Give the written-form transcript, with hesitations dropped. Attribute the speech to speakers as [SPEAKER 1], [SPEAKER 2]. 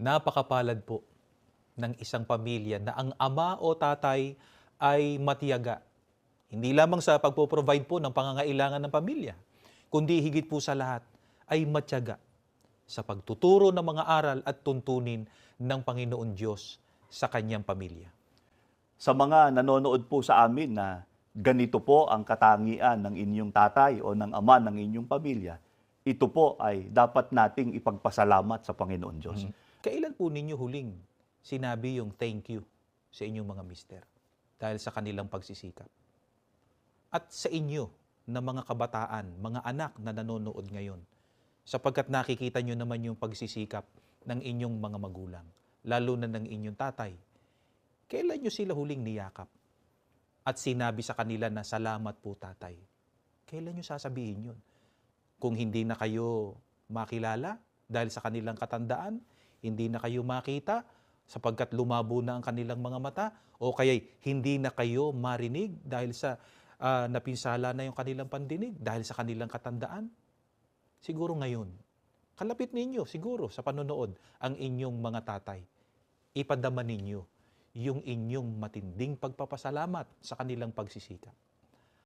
[SPEAKER 1] Napakapalad po ng isang pamilya na ang ama o tatay ay matiyaga. Hindi lamang sa pagpo-provide po ng pangangailangan ng pamilya, kundi higit po sa lahat ay matiyaga sa pagtuturo ng mga aral at tuntunin ng Panginoon Diyos sa kanyang pamilya.
[SPEAKER 2] Sa mga nanonood po sa amin na ganito po ang katangian ng inyong tatay o ng ama ng inyong pamilya, ito po ay dapat nating ipagpasalamat sa Panginoon Diyos.
[SPEAKER 1] Kailan po ninyo huling sinabi yung thank you sa inyong mga mister dahil sa kanilang pagsisikap? At sa inyo na mga kabataan, mga anak na nanonood ngayon, sapagkat nakikita nyo naman yung pagsisikap ng inyong mga magulang, lalo na ng inyong tatay, kailan nyo sila huling niyakap at sinabi sa kanila na salamat po tatay? Kailan nyo sasabihin yun? Kung hindi na kayo makilala dahil sa kanilang katandaan, hindi na kayo makita sapagkat lumabo na ang kanilang mga mata, o kaya hindi na kayo marinig dahil sa napinsala na yung kanilang pandinig dahil sa kanilang katandaan, siguro ngayon, kalapit ninyo siguro sa panonood ang inyong mga tatay. Ipadama ninyo yung inyong matinding pagpapasalamat sa kanilang pagsisikap.